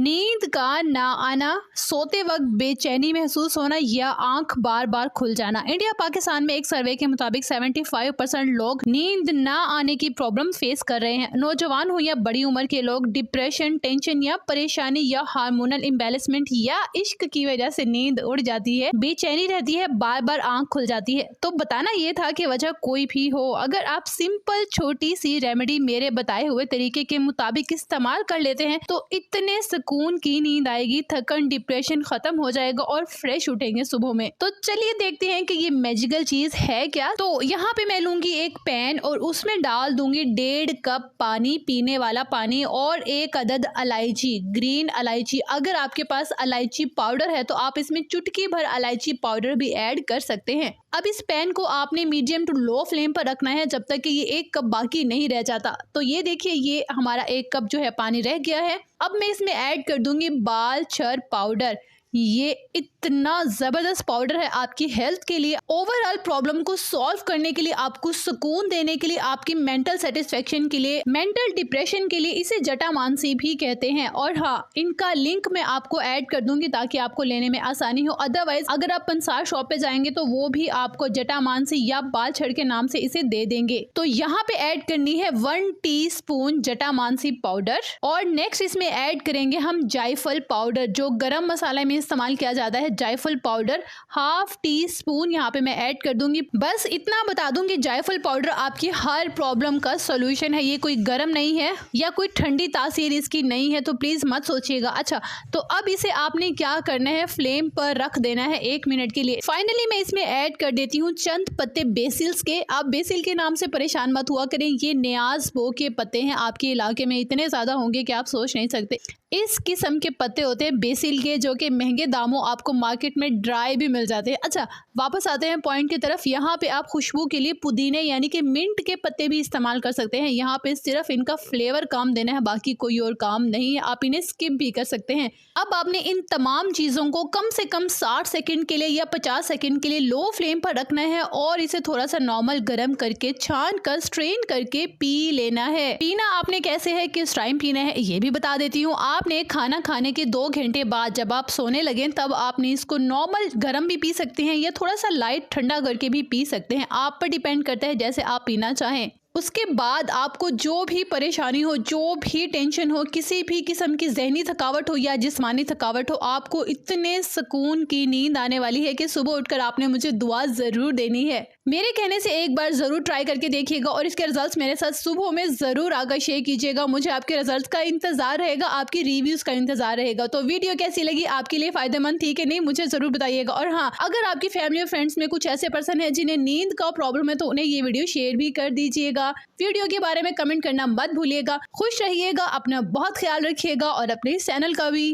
नींद का ना आना, सोते वक्त बेचैनी महसूस होना या आंख बार बार खुल जाना। इंडिया पाकिस्तान में एक सर्वे के मुताबिक 75% लोग नींद ना आने की प्रॉब्लम फेस कर रहे हैं। नौजवान हो या बड़ी उम्र के लोग डिप्रेशन, टेंशन या परेशानी या हार्मोनल इम्बैलेंसमेंट या इश्क की वजह से नींद उड़ जाती है, बेचैनी रहती है, बार बार आंख खुल जाती है। तो बताना ये था कि वजह कोई भी हो, अगर आप सिंपल छोटी सी रेमेडी मेरे बताए हुए तरीके के मुताबिक इस्तेमाल कर लेते हैं तो इतने सुकून की नींद आएगी, थकन, डिप्रेशन खत्म हो जाएगा और फ्रेश उठेंगे सुबह में। तो चलिए देखते हैं कि ये मैजिकल चीज है क्या। तो यहाँ पे मैं लूंगी एक पैन और उसमें डाल दूंगी 1.5 कप पानी, पीने वाला पानी, और 1 अदद इलायची, ग्रीन इलायची। अगर आपके पास इलायची पाउडर है तो आप इसमें चुटकी भर इलायची पाउडर भी ऐड कर सकते हैं। अब इस पैन को आपने मीडियम टू लो फ्लेम पर रखना है जब तक कि ये 1 कप बाकी नहीं रह जाता। तो ये देखिए, ये हमारा 1 कप जो है पानी रह गया है। अब मैं इसमें ऐड कर दूंगी बाल छर पाउडर। ये इतना जबरदस्त पाउडर है आपकी हेल्थ के लिए, ओवरऑल प्रॉब्लम को सॉल्व करने के लिए, आपको सुकून देने के लिए, आपकी मेंटल सेटिस्फेक्शन के लिए, मेंटल डिप्रेशन के लिए। इसे जटामांसी भी कहते हैं। और हाँ, इनका लिंक मैं आपको ऐड कर दूंगी ताकि आपको लेने में आसानी हो। अदरवाइज अगर आप पंसार शॉप पे जाएंगे तो वो भी आपको जटामांसी या बाल छड़ के नाम से इसे दे देंगे। तो यहाँ पे ऐड करनी है 1 टीस्पून जटामांसी पाउडर, और नेक्स्ट इसमें ऐड करेंगे हम जायफल पाउडर, जो गरम मसाले में इस्तेमाल किया जाता है। जायफल पाउडर 1/2 टीस्पून यहाँ पे मैं ऐड कर दूंगी। बस इतना बता दूंगी, जायफल पाउडर आपकी हर प्रॉब्लम का सोल्यूशन है। ये कोई गर्म नहीं है या कोई ठंडी तासीर इसकी नहीं है, तो प्लीज मत सोचिएगा। अच्छा, तो अब इसे आपने क्या करना है, फ्लेम पर रख देना है 1 मिनट के लिए। फाइनली मैं इसमें ऐड कर देती हूँ चंद पत्ते बेसिल्स के। आप बेसिल के नाम से परेशान मत हुआ करें, ये न्याज बो के पत्ते हैं। आपके इलाके में इतने ज्यादा होंगे कि आप सोच नहीं सकते। इस किस्म के पत्ते होते हैं बेसिल के, जो कि महंगे दामों आपको मार्केट में ड्राई भी मिल जाते हैं। अच्छा, वापस आते हैं पॉइंट की तरफ। यहाँ पे आप खुशबू के लिए पुदीने यानी कि मिंट के पत्ते भी इस्तेमाल कर सकते हैं। यहाँ पे सिर्फ इनका फ्लेवर काम देना है, बाकी कोई और काम नहीं है। आप इन्हें स्किप भी कर सकते हैं। अब आपने इन तमाम चीज़ों को कम से कम 60 सेकेंड के लिए या 50 सेकेंड के लिए लो फ्लेम पर रखना है और इसे थोड़ा सा नॉर्मल गर्म करके, छान कर, स्ट्रेन करके पी लेना है। पीना आपने कैसे है, किस टाइम पीना है, ये भी बता देती हूँ। आपने खाना खाने के 2 घंटे बाद जब आप सोने लगे तब आपने इसको नॉर्मल गर्म भी पी सकते हैं या थोड़ा सा लाइट ठंडा करके भी पी सकते हैं। आप पर डिपेंड करता है जैसे आप पीना चाहें। उसके बाद आपको जो भी परेशानी हो, जो भी टेंशन हो, किसी भी किस्म की जहनी थकावट हो या जिस्मानी थकावट हो, आपको इतने सुकून की नींद आने वाली है कि सुबह उठकर आपने मुझे दुआ जरूर देनी है। मेरे कहने से एक बार जरूर ट्राई करके देखिएगा और इसके रिजल्ट्स मेरे साथ सुबह में जरूर आकर शेयर कीजिएगा। मुझे आपके रिजल्ट्स का इंतजार रहेगा, आपकी रिव्यूज का इंतजार रहेगा। तो वीडियो कैसी लगी, आपके लिए फायदेमंद थी कि नहीं, मुझे जरूर बताइएगा। और हाँ, अगर आपकी फैमिली और फ्रेंड्स में कुछ ऐसे पर्सन है जिन्हें नींद का प्रॉब्लम है तो उन्हें ये वीडियो शेयर भी कर दीजिएगा। वीडियो के बारे में कमेंट करना मत भूलिएगा। खुश रहिएगा, अपना बहुत ख्याल रखिएगा और अपने चैनल का भी।